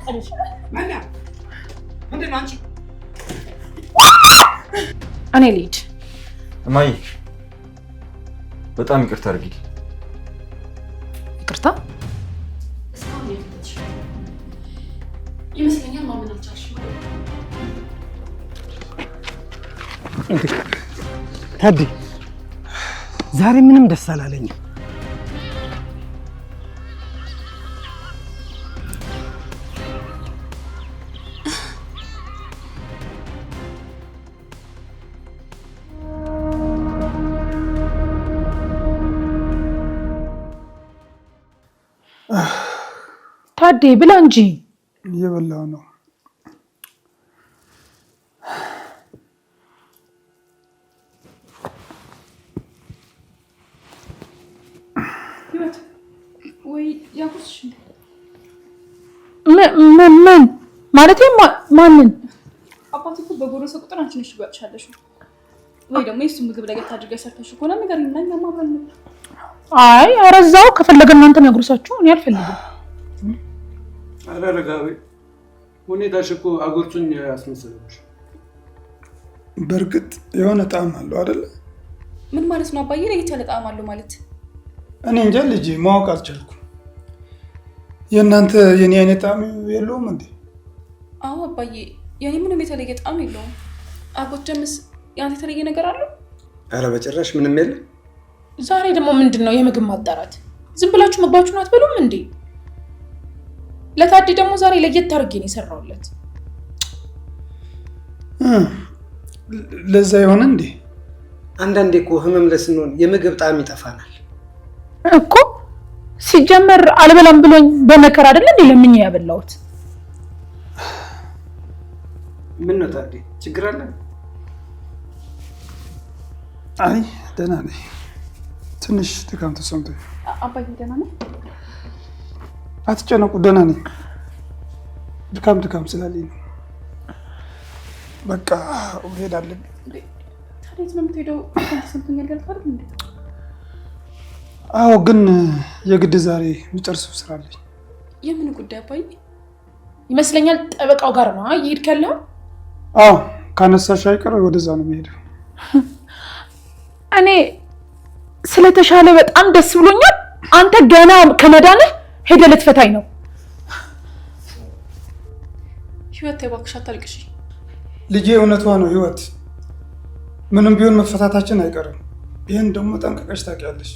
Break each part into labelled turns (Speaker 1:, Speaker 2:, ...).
Speaker 1: ተቀደሽ
Speaker 2: ማና ምንድን ነው አንቺ?
Speaker 1: እኔ ልሂድ።
Speaker 3: እማዬ በጣም ይቅርታ አድርጊልኝ።
Speaker 1: ይቅርታ?
Speaker 4: እስካሁን የፍትሽ ይመስለኛል ማመን አልቻልሽም።
Speaker 2: ታዲ ዛሬ ምንም ደስ አላለኝም።
Speaker 1: ታዴ ብላ እንጂ።
Speaker 5: እየበላሁ ነው።
Speaker 4: ወይ ያኩስሽ
Speaker 1: ምን ማለት ማንን?
Speaker 4: አባቴ እኮ በጎረሰ ቁጥር አንቺ ነሽ ትበልሻለሽ። ወይ ደግሞ የሱ ምግብ ላይ ታድርገሽ ሰርተሽ ከሆነ ነገር ይናኛ ማብራን ነው።
Speaker 1: አይ አረዛው ከፈለገ እናንተን ያጉርሳችሁ፣ እኔ አልፈልግም።
Speaker 6: አረጋዊ ሁኔታሽ እኮ አጉርሱኝ ያስመስልሽ።
Speaker 5: በእርግጥ የሆነ ጣዕም አለው አይደለ?
Speaker 4: ምን ማለት ነው አባዬ? ለየት ያለ ጣዕም አለው ማለት?
Speaker 5: እኔ እንጃ ልጄ፣ ማወቅ አልቻልኩም። የእናንተ የኔ አይነት ጣዕም የለውም እንዴ?
Speaker 4: አዎ አባዬ፣ የኔ ምንም የተለየ ጣዕም የለውም። አጎት ጀምስ ያንተ የተለየ ነገር አለው?
Speaker 6: አረ በጭራሽ ምንም የለም።
Speaker 1: ዛሬ ደግሞ ምንድነው የምግብ ማጣራት? ዝም ብላችሁ ምግባችሁን አትበሉም እንዴ? ለታዲ ደግሞ ዛሬ ለየት አድርጌ ነው የሰራሁለት።
Speaker 5: ለዛ ይሆን እንዴ?
Speaker 6: አንዳንዴ እኮ ህመም ለስንሆን የምግብ ጣዕም ይጠፋናል
Speaker 1: እኮ። ሲጀመር አልበላም ብሎኝ በመከራ አይደል እንዴ ለምኜ ያበላሁት?
Speaker 6: ምን ነው ታዲ ችግር አለ?
Speaker 5: አይ ደህና ነኝ። ትንሽ ድካም ተሰምቶኝ።
Speaker 4: አባዬ ደህና ነህ?
Speaker 5: አትጨነቁ፣ ደህና ነኝ። ድካም ስላለኝ ነው። በቃ እሄዳለሁ።
Speaker 4: ታዲያ የት ነው የምትሄደው? ተሰምቶኛል ያልካል እንዴ?
Speaker 5: አዎ፣ ግን የግድ ዛሬ የምጨርሰው ስራ አለኝ።
Speaker 4: የምን ጉዳይ አባዬ?
Speaker 1: ይመስለኛል ጠበቃው ጋር ነው እየሄድክ ያለው።
Speaker 5: አዎ፣ ካነሳሽ አይቀር ወደዛ ነው የምሄደው።
Speaker 1: እኔ ስለተሻለ በጣም ደስ ብሎኛል። አንተ ገና ከመዳንህ ሄደህ ልትፈታኝ ነው።
Speaker 4: ህይወት እባክሽ አታልቅሽ
Speaker 5: ልጄ። እውነቷ ነው ህይወት። ምንም ቢሆን መፈታታችን አይቀርም። ይህን ደግሞ ጠንቅቀሽ ታውቂያለሽ።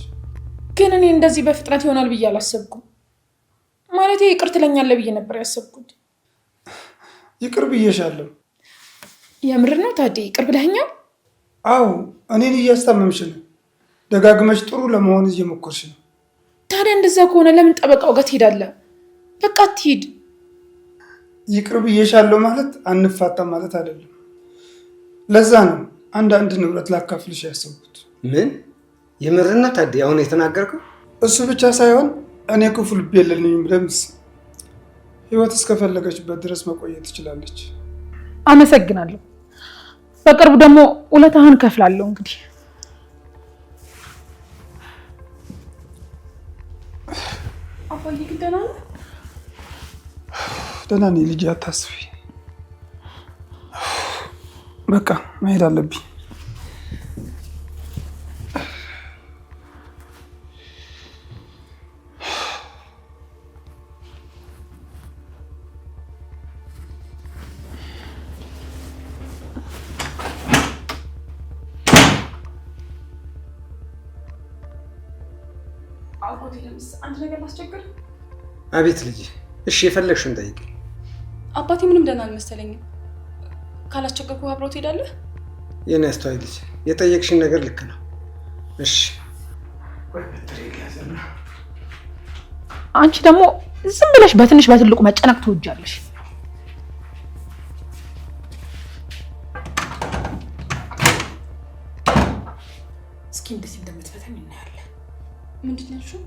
Speaker 1: ግን እኔ እንደዚህ በፍጥነት ይሆናል ብዬ አላሰብኩም። ማለቴ ይቅር ትለኛለህ ብዬ ነበር ያሰብኩት።
Speaker 5: ይቅር ብዬሻለሁ።
Speaker 1: የምር ነው ታዲያ? ይቅር ብለኸኛል?
Speaker 5: አዎ፣ እኔን እያስታመምሽ ነው። ደጋግመሽ ጥሩ ለመሆን እየሞከርሽ ነው።
Speaker 1: ታዲያ እንደዛ ከሆነ ለምን ጠበቃው ጋር ትሄዳለህ? በቃ ትሄድ።
Speaker 5: ይቅር ብዬሻለሁ ማለት አንፋታም ማለት አይደለም። ለዛ ነው አንዳንድ ንብረት ላካፍልሽ ያሰብኩት።
Speaker 6: ምን የምርና ታዲያ አሁን የተናገርከው?
Speaker 5: እሱ ብቻ ሳይሆን እኔ ክፉ ልብ የለኝም። ደምስ ህይወት እስከፈለገችበት ድረስ መቆየት ትችላለች።
Speaker 1: አመሰግናለሁ። በቅርቡ ደግሞ ውለታህን ከፍላለሁ። እንግዲህ
Speaker 4: አባዬ ግን ደህና ነህ?
Speaker 5: ደህና ነኝ ልጄ፣ አታስቢ። በቃ መሄድ አለብኝ።
Speaker 4: አጎቴ ለምስ አንድ ነገር ማስቸገር?
Speaker 6: አቤት ልጅ። እሺ የፈለግሽውን ጠይቂ።
Speaker 4: አባቴ ምንም ደህና አልመሰለኝም። ካላስቸገርኩ አብረው ትሄዳለህ?
Speaker 6: የኔ አስተዋይ ልጅ፣ የጠየቅሽን ነገር ልክ ነው። እሺ
Speaker 1: አንቺ ደግሞ ዝም ብለሽ በትንሽ በትልቁ መጨነቅ ትወጃለሽ። እስኪ እንዴት እንደምትፈተኝ እናያለን።
Speaker 4: ምንድን ነው ያልሽው?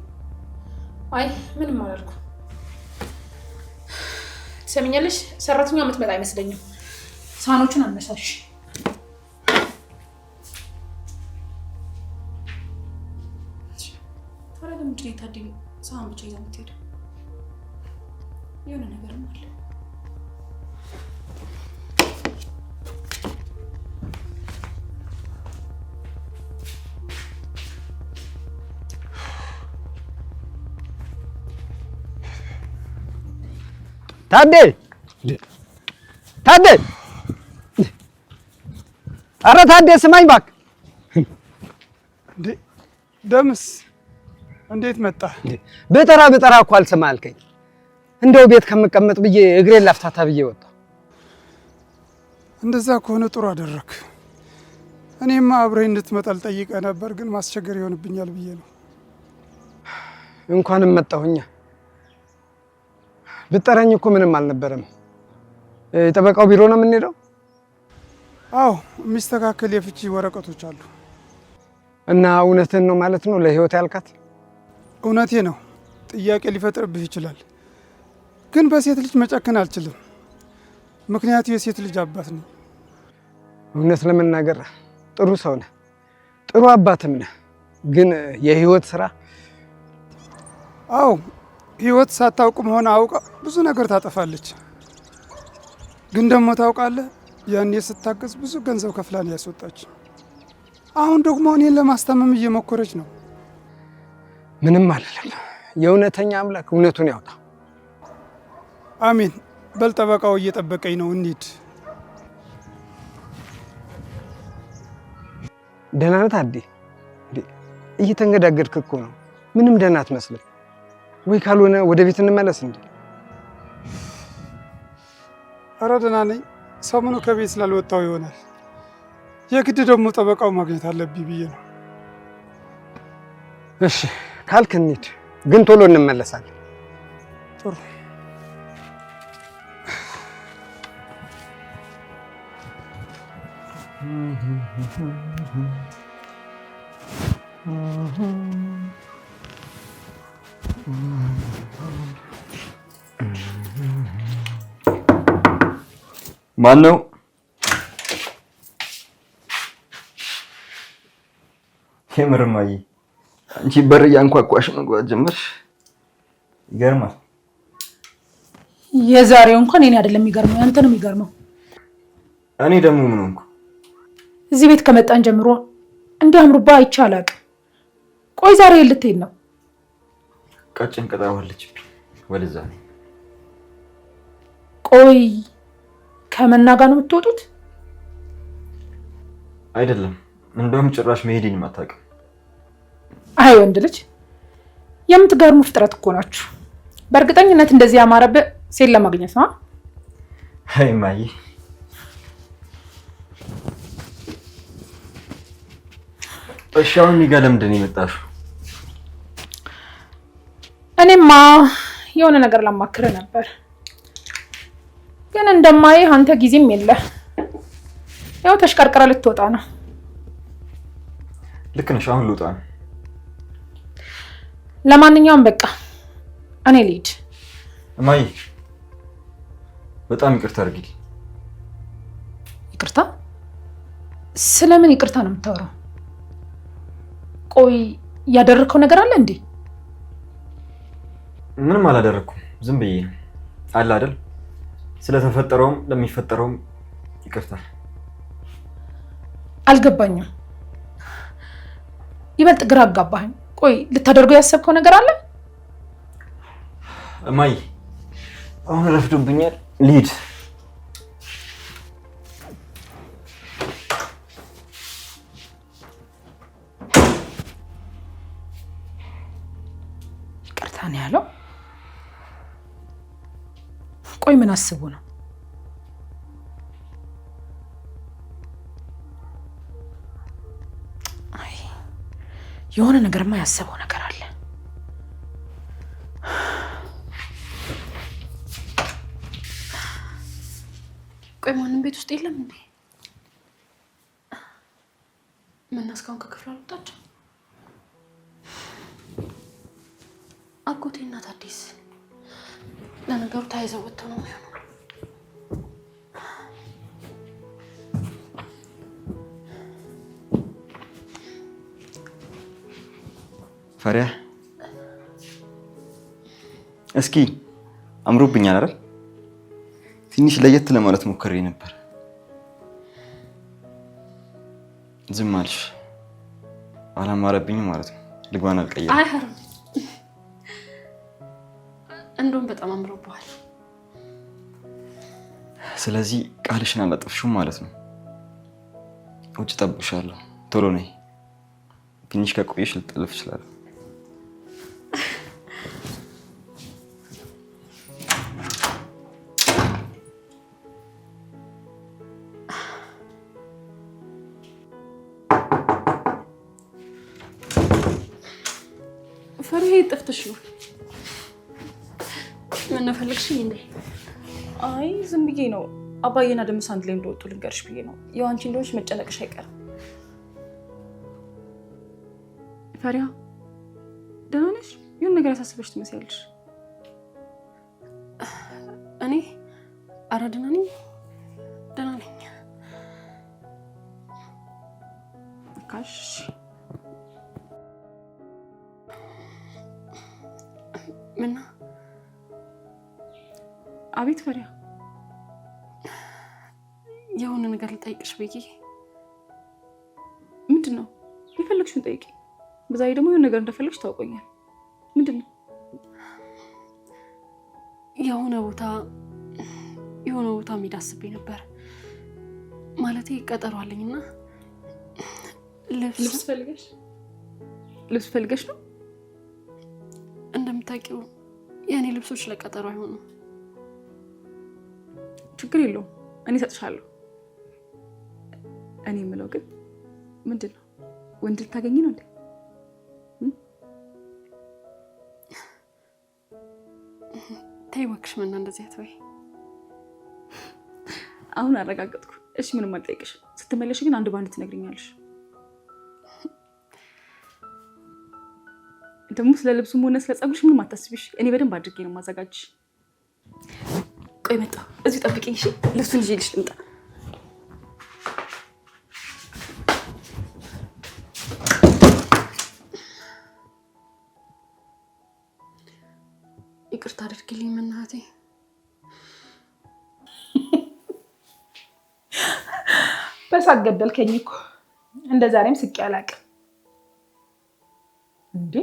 Speaker 1: አይ ምንም አላልኩም። ትሰሚኛለሽ? ሰራተኛ የምትመጣ አይመስለኝም። ሳህኖቹን አነሳሽ።
Speaker 4: ታዲያ ለምንድን ነው የታደኝ ሳህን ብቻ ይዛ የምትሄደው? የሆነ ነገርም አለ።
Speaker 2: ታዴ ታዴ! ኧረ ታዴ ስማኝ እባክህ።
Speaker 5: ደምስ እንዴት መጣ?
Speaker 2: በጠራ እኮ አልሰማ አልከኝ። እንደው ቤት ከምቀመጥ ብዬ እግሬን ላፍታታ ብዬ ወጣሁ።
Speaker 5: እንደዛ ከሆነ ጥሩ አደረክ። እኔማ አብረኝ እንድትመጣ ልጠይቅህ ነበር፣ ግን ማስቸገር ይሆንብኛል ብዬ ነው።
Speaker 2: እንኳንም መጣሁኛ። ብጠራኝ እኮ ምንም አልነበረም። የጠበቃው ቢሮ ነው የምንሄደው?
Speaker 5: አዎ፣ የሚስተካከል የፍቺ ወረቀቶች አሉ።
Speaker 2: እና እውነትህን ነው ማለት ነው? ለህይወት ያልካት?
Speaker 5: እውነቴ ነው። ጥያቄ ሊፈጥርብህ ይችላል፣ ግን በሴት ልጅ መጨከን አልችልም። ምክንያቱ የሴት ልጅ አባት ነኝ።
Speaker 2: እውነት ለመናገር ጥሩ ሰው ነህ፣ ጥሩ አባትም ነህ። ግን የህይወት ስራ።
Speaker 5: አዎ፣ ህይወት ሳታውቅም ሆነ አውቃ ብዙ ነገር ታጠፋለች። ግን ደግሞ ታውቃለህ፣ ያኔ ስታገዝ ብዙ ገንዘብ ከፍላን ያስወጣች። አሁን ደግሞ እኔን ለማስታመም እየሞከረች ነው።
Speaker 2: ምንም አይደለም። የእውነተኛ አምላክ እውነቱን ያውጣ።
Speaker 5: አሜን። በል ጠበቃው እየጠበቀኝ ነው፣ እንሂድ።
Speaker 2: ደህና ነህ ታዴ? እየተንገዳገድክ እኮ ነው። ምንም ደህና አትመስልም። ወይ ካልሆነ ወደ ቤት እንመለስ እንዴ?
Speaker 5: ኧረ ደህና ነኝ። ሰሞኑ ከቤት ስላልወጣሁ ይሆናል። የግድ ደግሞ ጠበቃው ማግኘት አለብኝ ብዬ ነው።
Speaker 2: እሺ ካልክ እንሂድ፣ ግን ቶሎ እንመለሳለን።
Speaker 5: ጥሩ።
Speaker 3: ማን ነው? የምርማዬ አንቺ በር እያንኳኳሽ መግባት ጀመርሽ። ይገርማል።
Speaker 1: የዛሬው እንኳን እኔ አይደለም የሚገርመው፣ አንተ ነው የሚገርመው።
Speaker 3: እኔ ደግሞ ምን ሆንኩ?
Speaker 1: እዚህ ቤት ከመጣን ጀምሮ እንዲህ አምሮብህ አይቼ አላውቅም። ቆይ ዛሬ ልትሄድ ነው?
Speaker 3: ቀጭን ቀጠሮ አለችብኝ፣ ወደዛ ነኝ።
Speaker 1: ቆይ ከመና ጋር ነው የምትወጡት?
Speaker 3: አይደለም፣ እንደውም ጭራሽ መሄድን አታውቅም።
Speaker 1: አይ ወንድ ልጅ የምትገርሙ ፍጥረት እኮ ናችሁ። በእርግጠኝነት እንደዚህ ያማረብህ ሴት ለማግኘት ነው።
Speaker 3: አይ ማዬ፣ እሺ አሁን እኔ ጋር ለምንድን ነው የመጣሽው?
Speaker 1: እኔማ የሆነ ነገር ላማክርህ ነበር፣ ግን እንደማይህ አንተ ጊዜም የለህ። ያው ተሽቀርቅረ ልትወጣ ነው።
Speaker 3: ልክ ነሽ። አሁን ልውጣ ነው።
Speaker 1: ለማንኛውም በቃ እኔ ልሂድ።
Speaker 3: እማዬ በጣም ይቅርታ አድርጊልኝ።
Speaker 1: ይቅርታ? ስለምን ይቅርታ ነው የምታወራው? ቆይ ያደረከው ነገር አለ እንዴ?
Speaker 3: ምንም አላደረኩም፣ ዝም ብዬ አለ አይደል? ስለተፈጠረውም ለሚፈጠረውም ይቅርታ።
Speaker 1: አልገባኝም። ይበልጥ ግራ አጋባኸኝ። ቆይ ልታደርገው ያሰብከው ነገር አለ?
Speaker 3: እማዬ አሁን ረፍዶብኛል፣ ልሂድ።
Speaker 1: ይቅርታ ነው ያለው? ቆይ ምን አስቡ ነው? የሆነ ነገርማ ያሰበው ነገር አለ።
Speaker 4: ቆይ ማንም ቤት ውስጥ የለም እንዴ? ምን እስካሁን ከክፍሉ አልወጣችም? አጎቴ እናት አዲስ ለነገሩ ታይዘው ወጥተው ነው የሚሆነው።
Speaker 3: ፈሪያ እስኪ አምሮብኛል አይደል? ትንሽ ለየት ለማለት ሞክሬ ነበር። ዝም አልሽ። አላማረብኝም ማለት ነው። ልግባን አልቀየርም።
Speaker 4: አይ ሀሩን እንደውም በጣም አምሮብሃል።
Speaker 3: ስለዚህ ቃልሽን አላጠፍሽም ማለት ነው። ውጭ ጠብቅሻለሁ። ቶሎ ነይ። ትንሽ ከቆየሽ ልጠልፍ እችላለሁ።
Speaker 4: ፈሪሄ ጠፍተሽ ነው? ምን ፈልግሽኝ እንዴ? አይ ዝም ብዬ ነው። አባዬና ደምስ አንድ ላይ እንደወጡ ልንገርሽ ብዬ ነው። ያው አንቺ እንደሆንሽ መጨነቅሽ አይቀርም። ፈሪሃ ደህና ነሽ? የሆነ ነገር ያሳስበሽ ትመስያለሽ። እኔ ኧረ ደህና ነኝ፣ ደህና ነኝ። ካሽ ምና? አቤት ፈሪሃ፣ የሆነ ነገር ልጠይቅሽ ብዬ። ምንድን ነው? የፈለግሽውን ጠይቂ። በዛ ላይ ደግሞ የሆነ ነገር እንደፈለግሽ ታውቆኛል። ምንድን ነው? የሆነ ቦታ መሄድ አስቤ ነበር። ማለቴ ቀጠሮ አለኝና ልብስ ፈልገሽ ነው? እንደምታውቂው የእኔ ልብሶች ለቀጠሮ አይሆኑም። ችግር የለውም፣ እኔ እሰጥሻለሁ። እኔ የምለው ግን ምንድን ነው? ወንድ ልታገኝ ነው እንዴ? ተይ እባክሽ መና፣ እንደዚህ አትበይ። አሁን አረጋገጥኩ። እሺ ምንም አልጠይቅሽም። ስትመለሽ ግን አንድ ባንድ ትነግሪኛለሽ። ደግሞ ስለ ልብሱም ሆነ ስለ ፀጉርሽ ምንም አታስቢሽ። እኔ በደንብ አድርጌ ነው የማዘጋጅሽ። ቆይ መጣሁ። እዚሁ ጠብቂኝ እሺ? ልብሱን ይዤልሽ ልምጣ። ይቅርታ አድርጊልኝ መናቴ።
Speaker 1: በሳቅ ገደልከኝ እኮ። እንደ ዛሬም ስቄ አላውቅም። እንዴ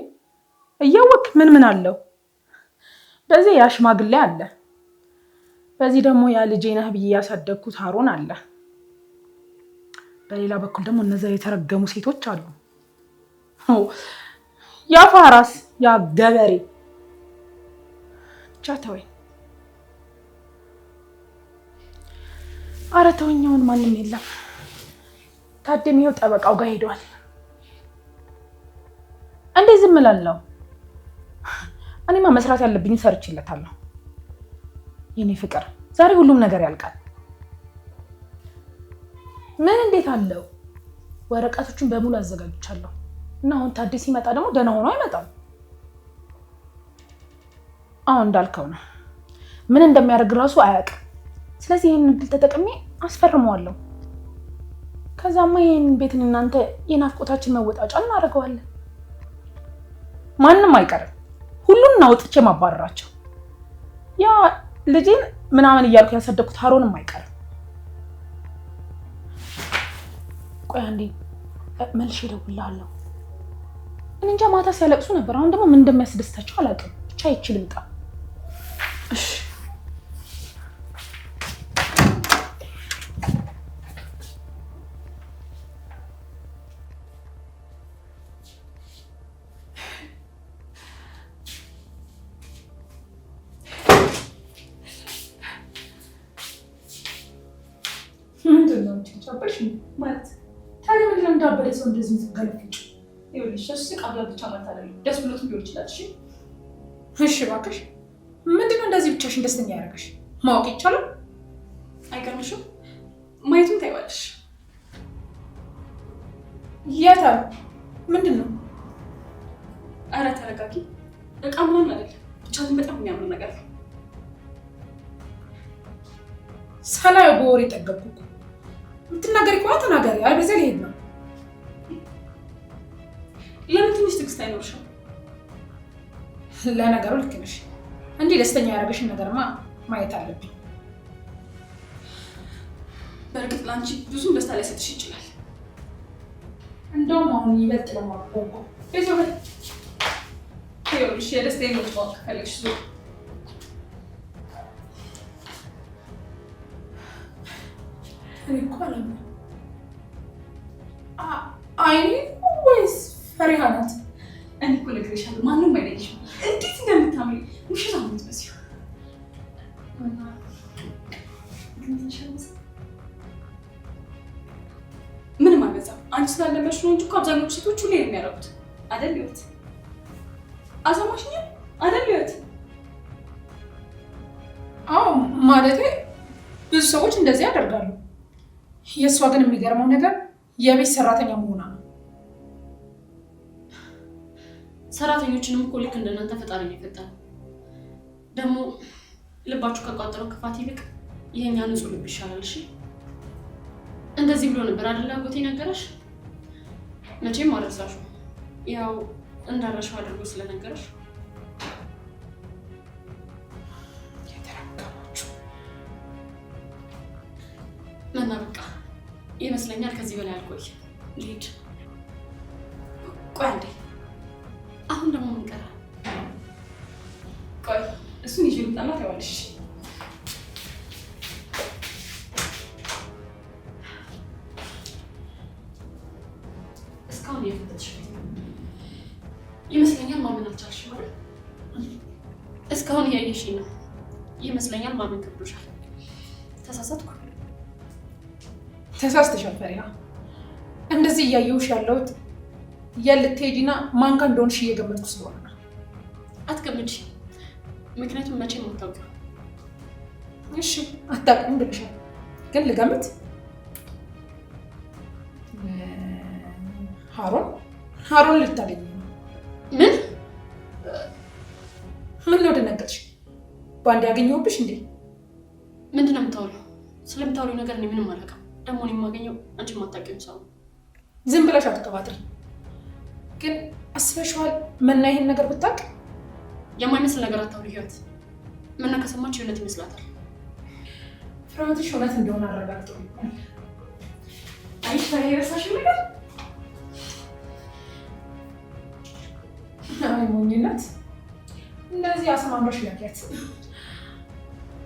Speaker 1: እያወቅ ምን አለው? በዚህ ያ ሽማግሌ አለ፣ በዚህ ደግሞ ያ ልጄ ነህ ብዬ ያሳደግኩት ሀሮን አለ፣ በሌላ በኩል ደግሞ እነዛ የተረገሙ ሴቶች አሉ። ያ ፋራስ፣ ያ ገበሬ። ብቻ ተወኝ። ኧረ ተወኝ። አሁን ማንም የለም። ታደም ይኸው ጠበቃው ጋር ሄዷል። እንዴ ዝም እላለሁ? እኔማ መስራት ያለብኝ ሰርችለታለሁ። የኔ ፍቅር ዛሬ ሁሉም ነገር ያልቃል። ምን እንዴት አለው? ወረቀቶቹን በሙሉ አዘጋጅቻለሁ እና አሁን ታዴ ሲመጣ ደግሞ ደህና ሆኖ አይመጣም። አሁን እንዳልከው ነው። ምን እንደሚያደርግ ራሱ አያውቅም። ስለዚህ ይሄን እድል ተጠቅሜ አስፈርመዋለሁ። ከዛማ ይሄን ቤትን እናንተ የናፍቆታችን መወጣጫ እናደርገዋለን። ማንም አይቀርም። ሁሉን አውጥቼ ማባረራቸው። ያ ልጄን ምናምን እያልኩ ያሳደግኩት ሀሮንም አይቀርም። ቆይ አንዴ መልሼ እደውልልሃለሁ። እኔ እንጃ ማታ ሲያለቅሱ ነበር። አሁን ደግሞ ምን እንደሚያስደስታቸው አላውቅም። ብቻ አይችልም ጣ እሺ
Speaker 4: ማለት ታዲያ ምን ለምዳበለ ሰው እንደዚህ ትገለፍጭ? ይኸውልሽ እሱ ቃብላ ብቻ ማለት አይደለም፣ ደስ ብሎት ሊሆን ይችላል። እሺ እባክሽ፣ ምንድነው እንደዚህ ብቻሽን ደስተኛ ያደርግሽ? ማወቅ ይቻላል? አይገርምሽም? ማየቱን ታይዋለሽ።
Speaker 1: ያታ ምንድነው?
Speaker 4: ኧረ ተረጋጊ። እቃ ምናምን አይደለም፣ ብቻ ግን በጣም የሚያምር ነገር ነው።
Speaker 1: ሳላዩ በወሬ ጠገብኩ እኮ። የምትናገሪ ከሆነ ተናገሪ፣ አለበለዚያ ልሄድ ነው።
Speaker 4: ለምን ትንሽ ትዕግስት አይኖርሽም?
Speaker 1: ለነገሩ ልክ ነሽ። እንዲህ ደስተኛ ያደረገሽን ነገርማ ማየት አለብኝ።
Speaker 4: በእርግጥ ለአንቺ ብዙ ደስታ ላይ ሰጥሽ ይችላል።
Speaker 1: እንደውም አሁን ይበልጥ ለማወቅ
Speaker 4: ቤዞ ይኸውልሽ፣ የደስታዬን መጥፋት ከፈለግሽ ዙ አላምንም። አይኔ ወይስ ፈሪሃ ናት?
Speaker 7: እኔ እኮ እነግርሻለሁ ማንም አይለኝሽም። እንዴት እንደምታምሪ ውሸት አሙት በሲሁ ምንም አልበዛም። አንቺ ስላለመድሽ ነው እንጂ እኮ አብዛኞቹ ሴቶች ሁሌ ነው የሚያደርጉት አይደል? ህይወት አሰማሽኝ አይደል? ህይወት
Speaker 4: አዎ፣ ማለቴ ብዙ ሰዎች እንደዚህ ያደርጋሉ። የእሷ ግን የሚገርመው ነገር የቤት ሰራተኛ መሆኗ ነው።
Speaker 7: ሰራተኞችንም እኮ ልክ እንደናንተ ፈጣሪ ነው የፈጠረው። ደግሞ ልባችሁ ከቋጠረው ክፋት ይልቅ ይሄኛ ንጹህ ልብ ይሻላል። እሺ እንደዚህ ብሎ ነበር አይደል አጎቴ ነገረሽ? መቼም አልረሳሽም። ያው እንዳረሽው አድርጎ ስለነገረሽ
Speaker 4: የተረገማችሁ
Speaker 7: እና በቃ ይመስለኛል ከዚህ በላይ አልቆይ ልሂድ። ቆይ አንዴ፣ አሁን ደግሞ ምን ቀረ? ቆይ እሱን ይዤ ልምጣና ታይዋለሽ። እስካሁን የፈተትሽ ይመስለኛል። ማመን አልቻልሽም አይደል? እስካሁን እያየሽኝ ነው ይመስለኛል። ማመን ከብዶሻል። ተሳሳትኩ?
Speaker 4: ተሳስተሻል ፈሪሃ። እንደዚህ እያየሁሽ ያለሁት የልትሄጂና ማን ጋር እንደሆንሽ እየገመትኩ ስለሆነ ነው።
Speaker 7: አትገምጂ፣ ምክንያቱም መቼም አታውቂው።
Speaker 4: እሺ አታውቅም ብለሻል፣ ግን ልገምት። ሀሮን ልታገኝ ነው። ምን ነው ደነገጥሽ? በአንድ ያገኘሁብሽ እንዴ?
Speaker 7: ምንድን ነው የምታወሪው? ስለምታወሪው ነገር እኔ ምንም አላውቅም። ደግሞ እኔ የማገኘው አንቺ የማታውቂው ሰው።
Speaker 4: ዝም ብለሽ አትቀባጥሪ። ግን አስበሽዋል? መና ይሄን ነገር ብታውቅ?
Speaker 7: የማይመስል ነገር አታውሪ ህይወት። መና ከሰማች እውነት ይመስላታል።
Speaker 4: ፍርሃትሽ እውነት እንደሆነ አረጋግጠው።
Speaker 7: አይሽ ላይ የረሳሽው ነገር
Speaker 4: አይ ሞኝነት። እንደዚህ አሰማምረሽ ላኪያት።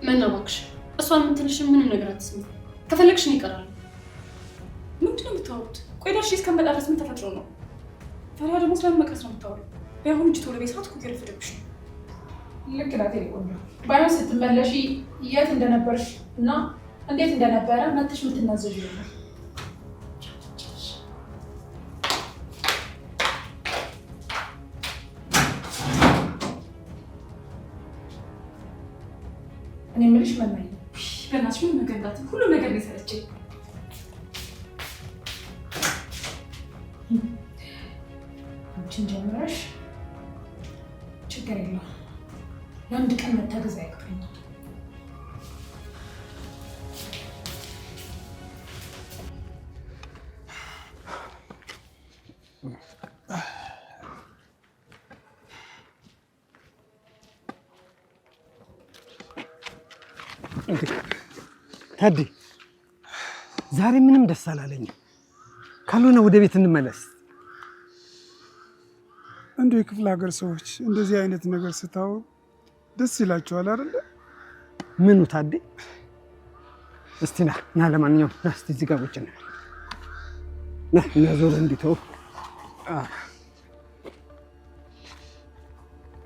Speaker 7: መና እባክሽ፣ እሷን የምትልሽ ምንም ነገር አትስሚ። ከፈለግሽን ይቀራል። ምንድን ነው የምታወሩት? ቆይ ደርሼ እስከምመጣ ድረስ ምን ተፈጥሮ ነው? ፈሪሃ ደግሞ ስለምን መቅረት ነው የምታወሪው? ቢያሁን እጅ ቶሎ ቤት ሰዓት እኮ ይረፍድብሽ ነው።
Speaker 4: ልክ ናት የኔ ቆንጆ። ባይሆን ስትመለሺ የት እንደነበርሽ እና እንዴት እንደነበረ መጥተሽ የምትናዘዥ ይሆናል። እኔ የምልሽ መናኝ፣
Speaker 7: በእናትሽ ምንም ነገር እንዳትዪ። ሁሉም ነገር ነው የሰለቸኝ።
Speaker 4: አንቺን ጀምረሽ ችግር የለውም። ለአንድ ቀን መታገዝ አይቀረኝም።
Speaker 2: ታዲ ዛሬ ምንም ደስ አላለኝም። ካልሆነ ወደ ቤት እንመለስ።
Speaker 5: እንደው የክፍለ ሀገር ሰዎች እንደዚህ አይነት ነገር ስታው ደስ ይላቸዋል አይደለ?
Speaker 2: ምኑ ታዲ? እስቲ ና ለማንኛውም ና እስቲ እዚህ ጋር ቁጭ ና ዞር እንዲተው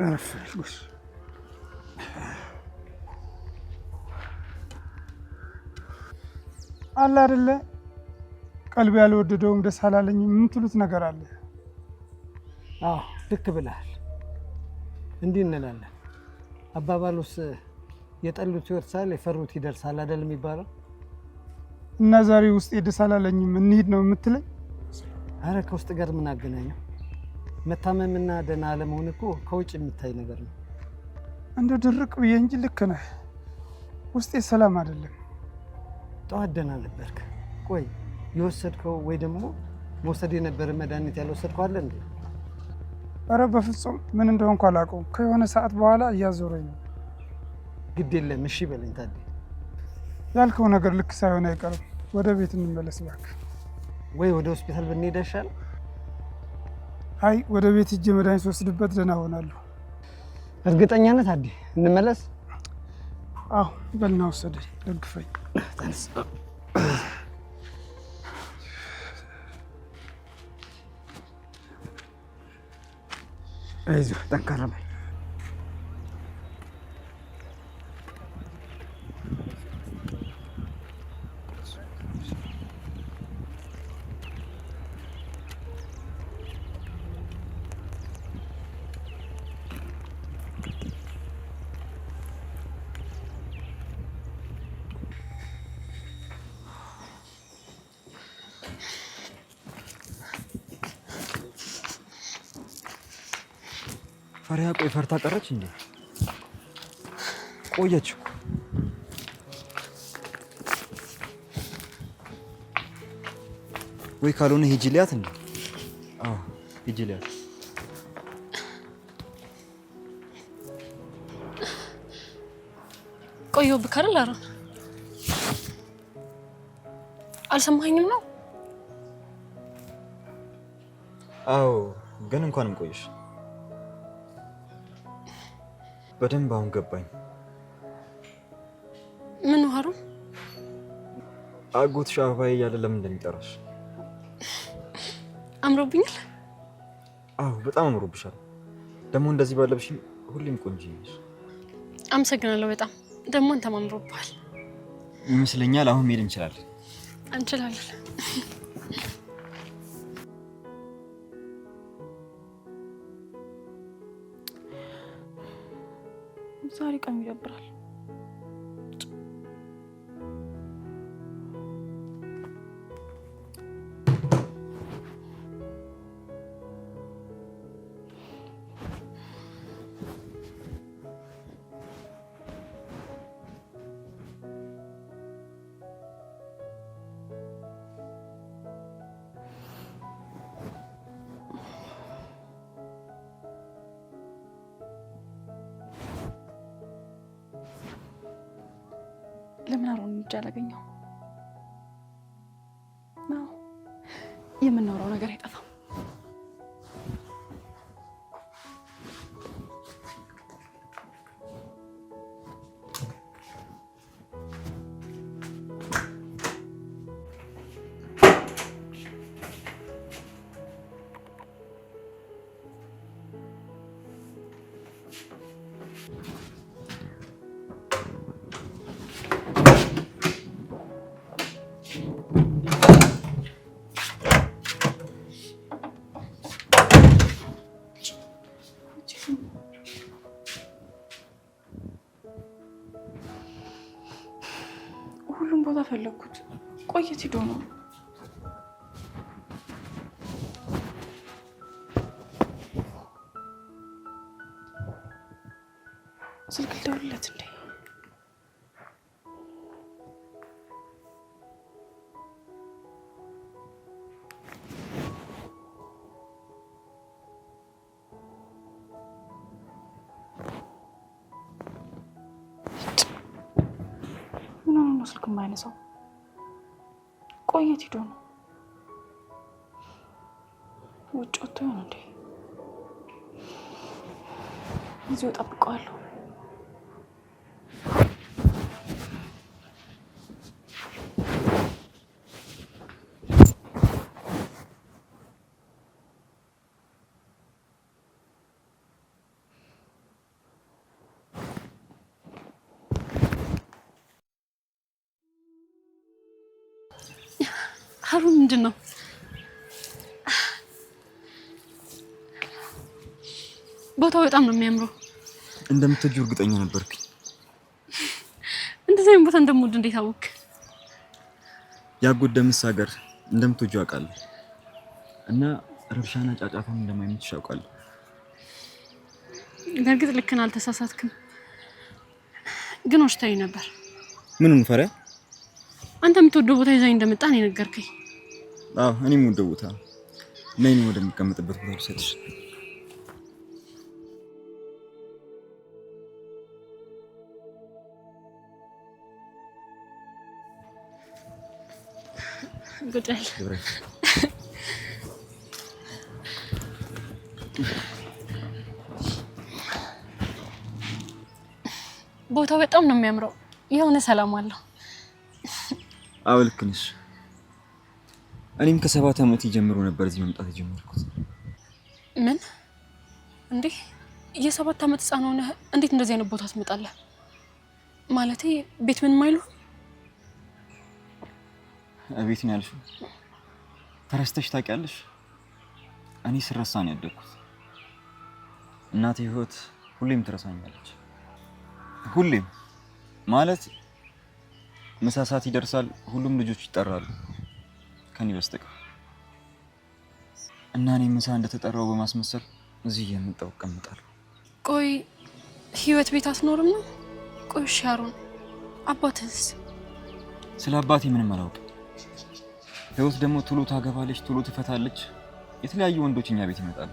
Speaker 2: አረፍሽ
Speaker 5: አለ አይደለ? ቀልብ ያልወደደውም ደስ አላለኝም የምትሉት ነገር አለ።
Speaker 2: አዎ ልክ ብለሃል። እንዲህ እንላለን። አባባሉስ የጠሉት ይወርሳል የፈሩት ይደርሳል አይደል የሚባለው?
Speaker 5: እና ዛሬ ውስጥ ደስ አላለኝም እንሂድ ነው የምትለኝ?
Speaker 2: አረ ከውስጥ ጋር ምን አገናኘው? መታመምና ደህና አለመሆን እኮ ከውጭ የሚታይ ነገር ነው።
Speaker 5: እንደ ድርቅ ብዬ እንጂ ልክ ነህ። ውስጤ ሰላም አይደለም።
Speaker 2: ጠዋት ደህና ነበርክ። ቆይ የወሰድከው ወይ ደግሞ መውሰድ የነበረ መድኃኒት ያልወሰድከው አለ እንዴ?
Speaker 5: አረ በፍጹም ምን እንደሆንኩ አላውቀውም። ከሆነ ሰዓት በኋላ እያዞረኝ ነው።
Speaker 2: ግድ የለም እሺ በለኝ ታዲያ።
Speaker 5: ያልከው ነገር ልክ ሳይሆን አይቀርም። ወደ ቤት እንመለስ እባክህ።
Speaker 2: ወይ ወደ ሆስፒታል ብንሄድ አይሻልም?
Speaker 5: አይ ወደ ቤት ሂጅ መድኃኒት ወስድበት ደህና ሆናለሁ።
Speaker 2: እርግጠኛ ነህ ታዲያ? እንመለስ።
Speaker 5: አዎ በልና ወሰደኝ፣ ደግፈኝ።
Speaker 2: አይዞህ ጠንካራ በይ።
Speaker 3: ፈሪያ ቆይ ፈርታ ቀረች እንዴ? ቆየች እኮ። ወይ ካልሆነ ሂጂ ልያት እንዴ? አዎ ሂጂ ልያት።
Speaker 7: ቆየሁብህ አይደል? አሮን አልሰማኸኝም ነው?
Speaker 3: አዎ ግን እንኳንም ቆየሽ። በደንብ አሁን ገባኝ።
Speaker 7: ምን ነው አሮን?
Speaker 3: አጎትሽ አበባዬ እያለ ለምን እንደሚጠራሽ።
Speaker 7: አምሮብኛል?
Speaker 3: አዎ በጣም አምሮብሻል። ደግሞ እንደዚህ ባለብሽ ሁሌም ቆንጆ ነሽ።
Speaker 7: አመሰግናለሁ በጣም። ደግሞ አንተም አምሮብሃል
Speaker 3: ይመስለኛል። አሁን መሄድ እንችላለን።
Speaker 7: እንችላለን።
Speaker 1: ዛሬ ቀኑ ይደብራል። ለምን አሮን እንጃ አላገኘው ነው። የምናወራው ነገር አይጠፋም። ሁሉም ቦታ ፈለግኩት። ቆየት ሂዶ ነው። ስልክ ልደውልለት እንዴ? ነው ስልክ የማይነሳው? ቆየት ሂዶ ነው። ውጭ ወጥቶ ይሆን እንዴ? እዚሁ እጠብቀዋለሁ።
Speaker 7: ሀሩን ምንድን ነው? ቦታው በጣም ነው የሚያምረው።
Speaker 3: እንደምትወጂው እርግጠኛ ነበርኩኝ።
Speaker 7: እንደዚህ አይነት ቦታ እንደምወድ እንዴት አወቅ?
Speaker 3: ያጎት ደምስ ሀገር እንደምትወጂው አውቃለሁ እና ረብሻና ጫጫታውን እንደማይመችሽ አውቃለሁ።
Speaker 7: በእርግጥ ልክ ነህ፣ አልተሳሳትክም። ግን ወሽታኝ ነበር።
Speaker 3: ምኑን ፈሪያ?
Speaker 7: አንተ የምትወደው ቦታ ይዛኝ እንደመጣ ነው የነገርከኝ።
Speaker 3: አዎ እኔም ወደው ቦታ ነኝ። ወደምቀመጥበት ቦታ ልሰጥሽ።
Speaker 7: ጉዳይ ቦታው በጣም ነው የሚያምረው። የሆነ ሰላም አለው።
Speaker 3: አዎ ልክ ነሽ። እኔም ከ7 ዓመት ጀምሮ ነበር እዚህ መምጣት የጀመርኩት።
Speaker 7: ምን? እንዴ የ7 ዓመት ህፃን ሆነህ እንዴት እንደዚህ አይነት ቦታ ትመጣለህ? ማለቴ ቤት ምን ማይሉ?
Speaker 3: ቤት ነው ያልሽው? ተረስተሽ ታውቂያለሽ? እኔ ስረሳ ነው ያደግኩት። እናቴ ህይወት ሁሌም ትረሳኛለች። ሁሌም ማለት ምሳ ሰዓት ይደርሳል፣ ሁሉም ልጆች ይጠራሉ ከኔ በስተቀር እና እኔ ምሳ እንደተጠራው በማስመሰል እዚህ እየመጣሁ እቀምጣለሁ።
Speaker 7: ቆይ ህይወት ቤት አትኖርም ነው? ቆይ ሻሮን አባትስ?
Speaker 3: ስለ አባቴ ምንም አላውቅም። ህይወት ደግሞ ቶሎ ታገባለች፣ ቶሎ ትፈታለች። የተለያዩ ወንዶች እኛ ቤት ይመጣሉ፣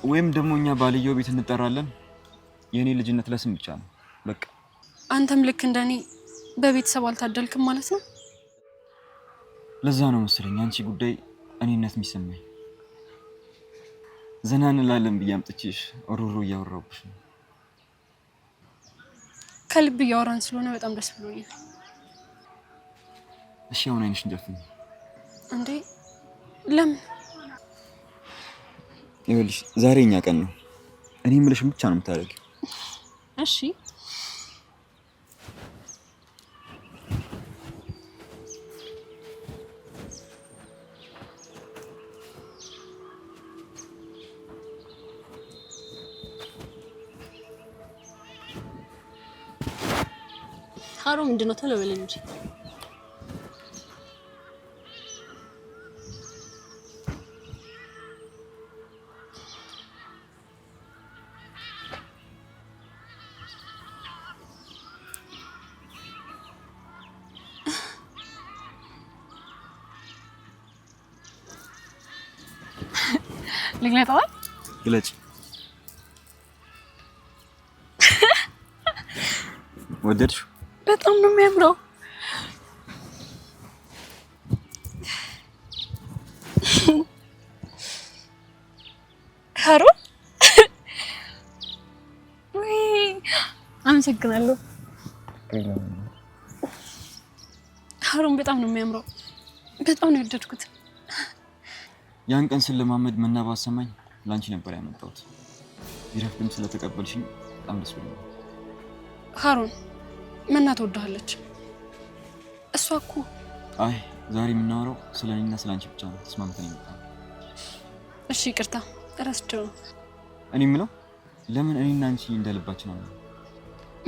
Speaker 3: ወይም ደግሞ እኛ ባልየው ቤት እንጠራለን። የኔ ልጅነት ለስም ብቻ ነው በቃ።
Speaker 7: አንተም ልክ እንደኔ በቤተሰብ አልታደልክም ማለት ነው።
Speaker 3: ለዛ ነው መሰለኝ አንቺ ጉዳይ እኔነት የሚሰማኝ። ዘና እንላለን ብዬ አምጥቼሽ ሩሩ እያወራሁብሽ ነው።
Speaker 7: ከልብ እያወራን ስለሆነ በጣም ደስ ብሎኛል።
Speaker 3: እሺ አሁን አይንሽን ጨፍኝ።
Speaker 7: እንዴ ለምን?
Speaker 3: ይኸውልሽ ዛሬ እኛ ቀን ነው። እኔ የምልሽን ብቻ ነው የምታደርጊው።
Speaker 7: እሺ
Speaker 8: ካሮ ምንድነው? ቶሎ በል እንጂ።
Speaker 7: ልግለጣው?
Speaker 3: ግለጭ። ወደድሽው?
Speaker 7: በጣም ነው የሚያምረው። ካሮ ወይ አመሰግናለሁ። ካሮን በጣም ነው የሚያምረው። በጣም ነው የወደድኩት።
Speaker 3: ያን ቀን ስለማመድ መናባት ሰማኝ ላንቺ ነበር ያመጣሁት። ይረፍድም ስለተቀበልሽኝ በጣም ደስ ብሎኛል።
Speaker 7: ካሮን መና ትወዳለች። እሷ እኮ
Speaker 3: አይ ዛሬ የምናወራው ስለኔና ስላንቺ ብቻ ነው። ተስማምተን የመጣነው።
Speaker 7: እሺ ይቅርታ እረስቸው ነው።
Speaker 3: እኔ የምለው ለምን እኔና አንቺ እንደልባችን ነው?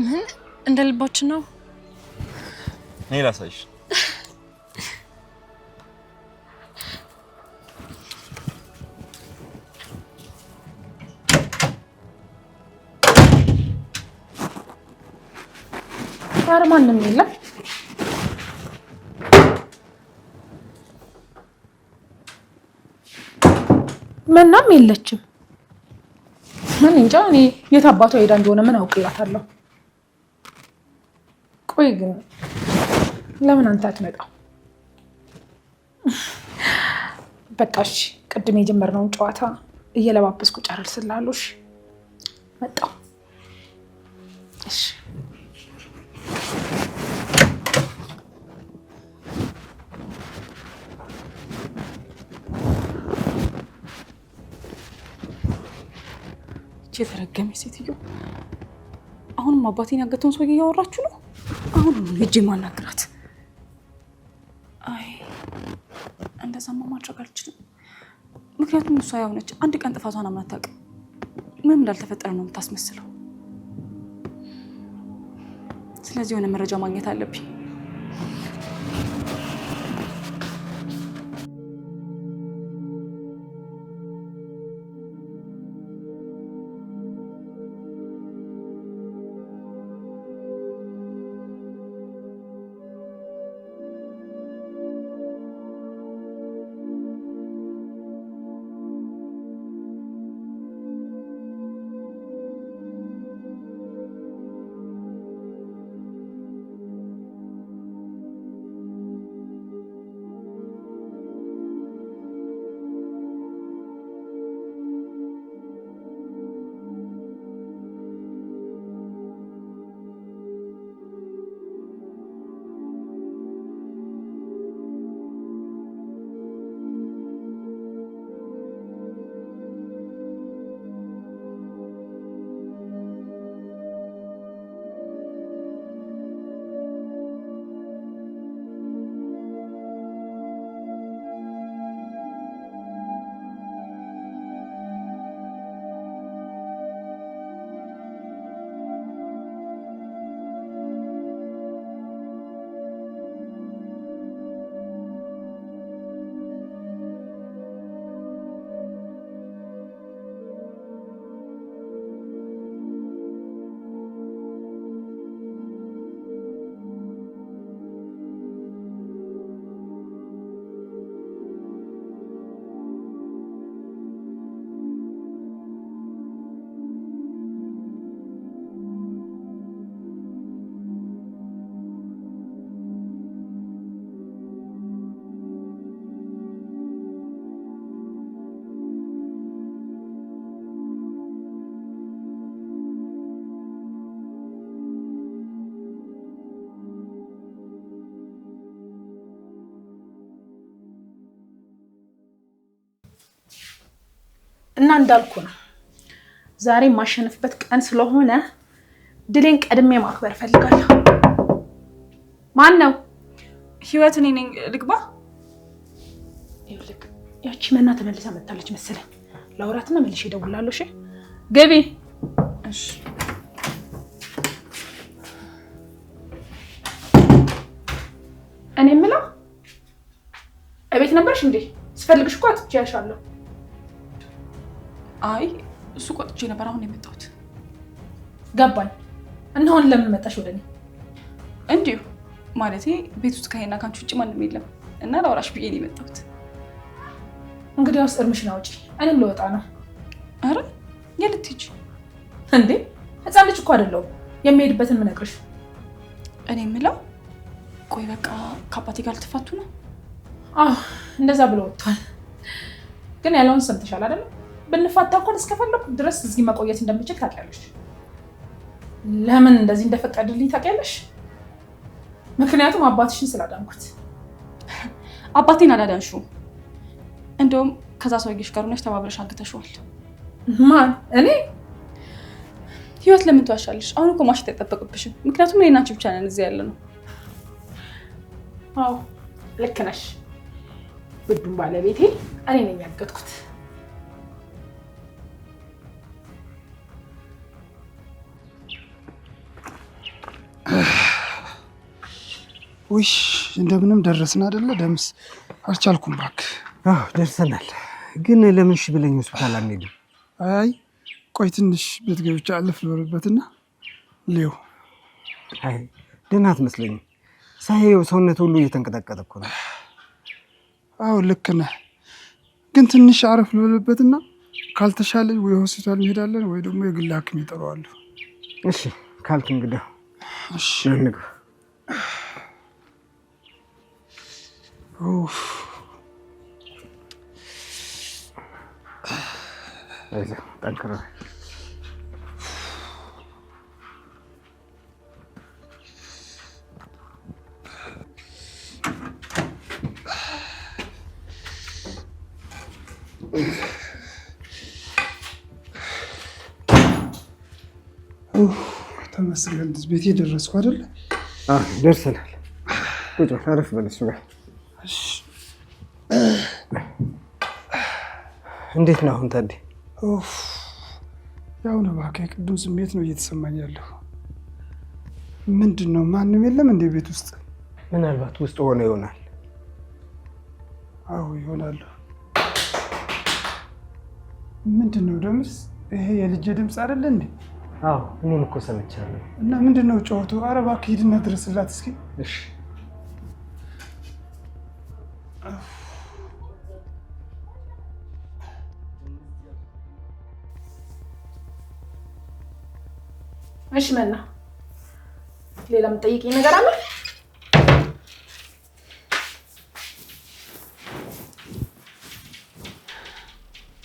Speaker 7: ምን እንደልባችን ነው?
Speaker 3: ነይ ላሳይሽ።
Speaker 1: ኧረ ማንም የለም። መናም የለችም። ምን እንጃ እኔ የት አባቷ ሄዳ እንደሆነ ምን አውቅላታለሁ። ቆይ ግን ለምን አንተ አትመጣው? በቃ እሺ፣ ቅድም የጀመርነውን ጨዋታ እየለባበስኩ ጨርልስላለሁ። መጣሁ። እሺ
Speaker 4: የተረገመች ሴትዮ አሁንም አባቴን ያገተውን ሰውዬ እያወራችሁ ነው። አሁን ሂጅ ማናግራት። አይ እንደዛማ ማድረግ አልችልም። ምክንያቱም እሷ ያው ነች፣ አንድ ቀን ጥፋቷን አምና አታውቅም። ምንም እንዳልተፈጠረ ነው የምታስመስለው። ስለዚህ የሆነ መረጃ ማግኘት አለብኝ።
Speaker 1: እና እንዳልኩ ነው ዛሬ የማሸነፍበት ቀን ስለሆነ ድሌን ቀድሜ ማክበር ፈልጋለሁ። ማን ነው?
Speaker 4: ህይወት እኔ ነኝ። ልግባ?
Speaker 1: ይኸውልህ ያቺ መና ተመልሳ መጣለች መሰለኝ። ላውራትና መልሼ እደውላለሁ። እሺ ግቢ።
Speaker 4: እሺ
Speaker 1: እኔ የምለው እቤት ነበርሽ እንዴ? ስፈልግሽ እኮ አጥቼሻለሁ።
Speaker 4: አይ እሱ ቆጥቼ ነበር፣ አሁን የመጣሁት።
Speaker 1: ገባኝ። እና አሁን ለምን መጣሽ ወደ እኔ?
Speaker 4: እንዲሁ ማለቴ ቤት ውስጥ ከሄና ካንቺ ውጭ ማንም የለም እና ላውራሽ ብዬ ነው የመጣሁት።
Speaker 1: እንግዲያውስ እርምሽን አውጪ፣ እኔም ልወጣ ነው።
Speaker 4: አረ የት ልትሄጂ
Speaker 1: እንዴ? ህፃን ልጅ እኮ አይደለሁም የሚሄድበትን የምነግርሽ።
Speaker 4: እኔ የምለው ቆይ በቃ ከአባቴ ጋር ልትፋቱ ነው?
Speaker 1: አዎ እንደዛ ብሎ ወጥቷል። ግን ያለውን ሰምተሻል አይደል? ብንፋታ እንኳን እስከፈለኩ ድረስ እዚህ መቆየት እንደምችል ታውቂያለሽ። ለምን እንደዚህ እንደፈቀድልኝ ታውቂያለሽ? ምክንያቱም አባትሽን ስላዳንኩት።
Speaker 4: አባቴን አላዳንሽውም። እንደውም ከዛ ሰውዬሽ ጋር ሆነሽ ተባብረሽ አግተሽዋል።
Speaker 1: ማን? እኔ?
Speaker 4: ህይወት ለምን ትዋሻለሽ? አሁን እኮ ማሸት አይጠበቅብሽም። ምክንያቱም እኔና አንቺ ብቻ ነን እዚህ ያለ ነው።
Speaker 1: አዎ ልክ ነሽ። ውዱን ባለቤቴ እኔ ነኝ ያገትኩት።
Speaker 5: ውይ እንደምንም ደረስን አይደለ? ደምስ አልቻልኩም እባክህ።
Speaker 2: አዎ ደርሰናል። ግን ለምን እሺ ብለኝ ሆስፒታል አንሄድም?
Speaker 5: አይ ቆይ ትንሽ ቤት ገብቼ አለፍ ልበልበትና ሊው።
Speaker 2: አይ ደህና አትመስለኝም። ሳይው ሰውነት ሁሉ እየተንቀጠቀጠ እኮ ነው።
Speaker 5: አዎ ልክ ነህ። ግን ትንሽ አረፍ ልበልበትና ካልተሻለ ወይ ሆስፒታል እንሄዳለን ወይ ደግሞ የግል ሐኪም ይጠራዋሉ።
Speaker 2: እሺ ካልክ እንግዲህ
Speaker 5: እሺ
Speaker 2: እንግባ።
Speaker 5: ኡፍ
Speaker 2: አይዞህ ጠንክር።
Speaker 5: ተመስገን ቤቴ ደረስኩ አይደል?
Speaker 2: አዎ ደርሰናል። ቁጭ በል አረፍ በል እሱ ጋር። እንዴት ነው አሁን ታዲያ?
Speaker 5: ያው ነው እባክህ፣ የቅድም ስሜት ነው እየተሰማኝ ያለው። ምንድን ነው ማንም የለም እንደ ቤት ውስጥ?
Speaker 2: ምናልባት ውስጥ ሆነ ይሆናል።
Speaker 5: አዎ ይሆናል። ምንድን ነው ደምስ? ይሄ የልጄ ድምፅ አይደለ እንዴ?
Speaker 2: አዎ እኔም እኮ ሰምቻለሁ።
Speaker 5: እና ምንድን ነው ጨዋቱ? ኧረ እባክህ ሂድና ድረስላት እስኪ።
Speaker 2: እሺ
Speaker 1: እሺ መና፣ ሌላ የምትጠይቂኝ ነገር አለ?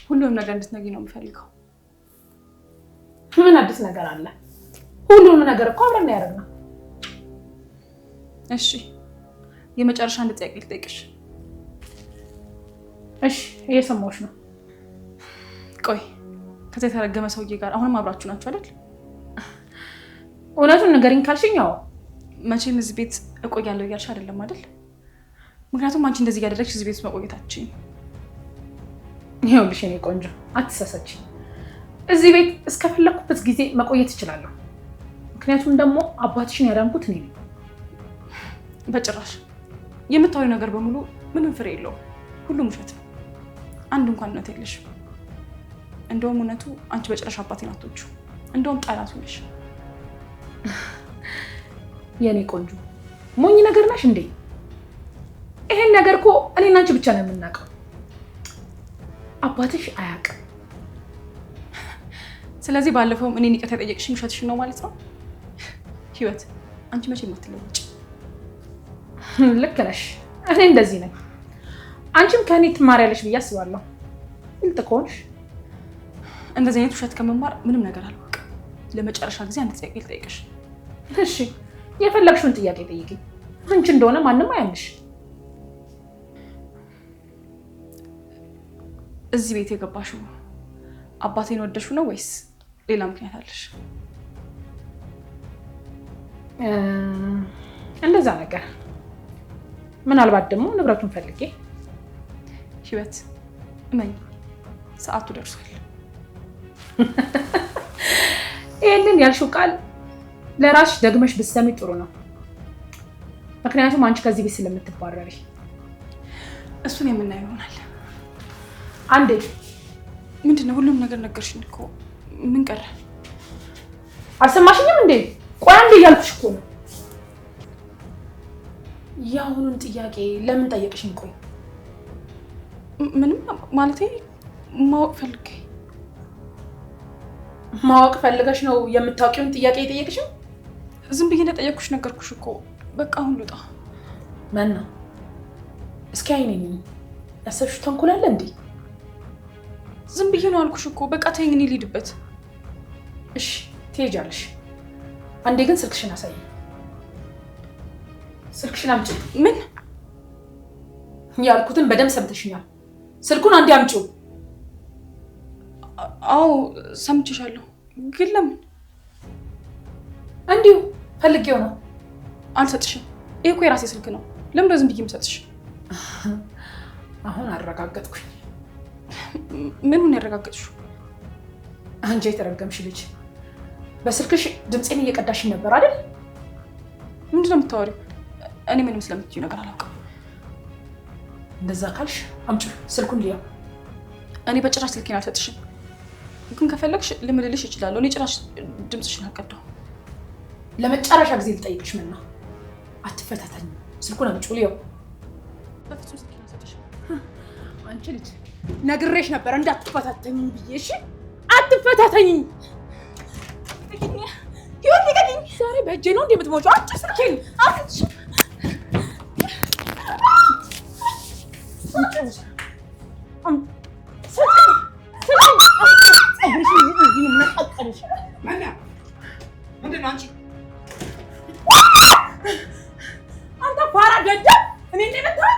Speaker 4: ሁሉንም ነገር እንድትነግሪኝ ነው የምፈልገው።
Speaker 1: ምን አዲስ ነገር አለ? ሁሉንም ነገር እኮ አብረን ያደረግነው።
Speaker 4: እሺ የመጨረሻ አንድ ጥያቄ ልጠይቅሽ።
Speaker 1: እሺ እየሰማሁሽ ነው።
Speaker 4: ቆይ ከዛ የተረገመ ሰውዬ ጋር አሁንም አብራችሁ ናችሁ አይደል?
Speaker 1: እውነቱን ንገሪኝ ካልሽኝ አዎ።
Speaker 4: መቼም እዚህ ቤት እቆያለሁ እያልሽ አይደለም አይደል? ምክንያቱም አንቺ እንደዚህ እያደረግሽ እዚህ ቤት ውስጥ መቆየታችን።
Speaker 1: ይኸውልሽ የኔ ቆንጆ አትሰሰች። እዚህ ቤት እስከፈለኩበት ጊዜ መቆየት እችላለሁ። ምክንያቱም ደግሞ አባትሽን ያዳንኩት እኔ ነኝ።
Speaker 4: በጭራሽ የምታወሪው ነገር በሙሉ ምንም ፍሬ የለውም። ሁሉም ውሸት ነው። አንድ እንኳን እውነት የለሽም። እንደውም እውነቱ አንቺ በጭራሽ አባቴን አትወጂው። እንደውም ጠላቱ ነሽ።
Speaker 1: የኔ ቆንጆ ሞኝ ነገር ነሽ እንዴ? ይሄን ነገር እኮ እኔና አንቺ ብቻ ነው የምናውቀው። አባትሽ አያውቅም።
Speaker 4: ስለዚህ ባለፈውም እኔን ይቅርታ የጠየቅሽኝ ውሸትሽን ነው ማለት ነው። ህይወት አንቺ መቼም አትለወጪ።
Speaker 1: ልክ ነሽ። እኔ እንደዚህ ነኝ። አንቺም ከእኔ ትማሪያለሽ ብዬ አስባለሁ። ግልጥ ከሆንሽ
Speaker 4: እንደዚህ አይነት ውሸት ከመማር ምንም ነገር አልወቅም። ለመጨረሻ ጊዜ አንድ ጥያቄ ልጠይቅሽ።
Speaker 1: እሺ የፈለግሽውን ጥያቄ ጠይቂኝ። አንቺ እንደሆነ ማንም አያምንሽ።
Speaker 4: እዚህ ቤት የገባሽው አባቴን ወደሹ ነው ወይስ ሌላ ምክንያት አለሽ?
Speaker 1: እንደዛ ነገር። ምናልባት ደግሞ ንብረቱን ፈልጌ።
Speaker 4: ህይወት እመኝ፣ ሰዓቱ ደርሷል።
Speaker 1: ይህንን ያልሽው ቃል ለራስሽ ደግመሽ ብትሰሚ ጥሩ ነው። ምክንያቱም አንቺ ከዚህ ቤት ስለምትባረሪ።
Speaker 4: እሱን የምናየው ይሆናል።
Speaker 1: አንዴ
Speaker 4: ምንድን ነው? ሁሉም ነገር ነገርሽኝ እኮ። ምን ቀረ?
Speaker 1: አልሰማሽኝም እንዴ? ቆይ አንዴ እያልኩሽ እኮ ነው። የአሁኑን ጥያቄ ለምን ጠየቅሽኝ? ቆይ
Speaker 4: ምንም ማለቴ ማወቅ ፈልጌ።
Speaker 1: ማወቅ ፈልገሽ ነው የምታውቂውን ጥያቄ የጠየቅሽው?
Speaker 4: ዝም ብዬ እንደጠየቅኩሽ ነገርኩሽ እኮ። በቃ አሁን ልውጣ።
Speaker 1: መና እስኪ አይኔ ያሰብሽው ተንኮል አለ እንዴ?
Speaker 4: ዝም ብዬ ነው አልኩሽ እኮ። በቃ ተይኝ፣ እኔ ልሂድበት።
Speaker 1: እሺ ትሄጃለሽ። አንዴ ግን ስልክሽን አሳይ። ስልክሽን አምጪ።
Speaker 4: ምን
Speaker 1: ያልኩትን በደንብ ሰምተሽኛል። ስልኩን አንዴ አምጪው።
Speaker 4: አዎ ሰምቼሻለሁ፣ ግን ለምን?
Speaker 1: እንዲሁ ፈልጌው ነው።
Speaker 4: አልሰጥሽም። ይሄ እኮ የራሴ ስልክ ነው። ለምን ዝም ብዬ የምሰጥሽ?
Speaker 1: አሁን አረጋገጥኩኝ።
Speaker 4: ምኑን ያረጋገጥሽው?
Speaker 1: አንቺ የተረገምሽ ልጅ በስልክሽ ድምፄን እየቀዳሽኝ ነበር አይደል?
Speaker 4: ምንድን ነው የምታወሪው? እኔ ምንም ስለምትይው ነገር አላውቅም።
Speaker 1: እንደዛ ካልሽ አምጪ ስልኩን ልየው።
Speaker 4: እኔ በጭራሽ ስልኬን አልሰጥሽም። ግን ከፈለግሽ ልምልልሽ እችላለሁ። እኔ ጭራሽ ድምፅሽን አልቀዳው።
Speaker 1: ለመጨረሻ ጊዜ ልጠይቅሽ መና፣ አትፈታተኝ። ስልኩን አምጪው ልየው።
Speaker 4: በፍጹም ስልኬን አልሰጥሽም።
Speaker 1: አንቺ ልጅ ነግሬሽ ነበር እንዳትፈታተኝ ብዬ። እሺ አትፈታተኝ።
Speaker 4: ህይወት ልቀቂኝ።
Speaker 1: ዛሬ በእጄ ነው እንደምትሞጪው። አንቺ ስልኬን
Speaker 4: አልሰጥሽም።
Speaker 1: አንተ ፋራ ደደብ! እኔ እንደመታኝ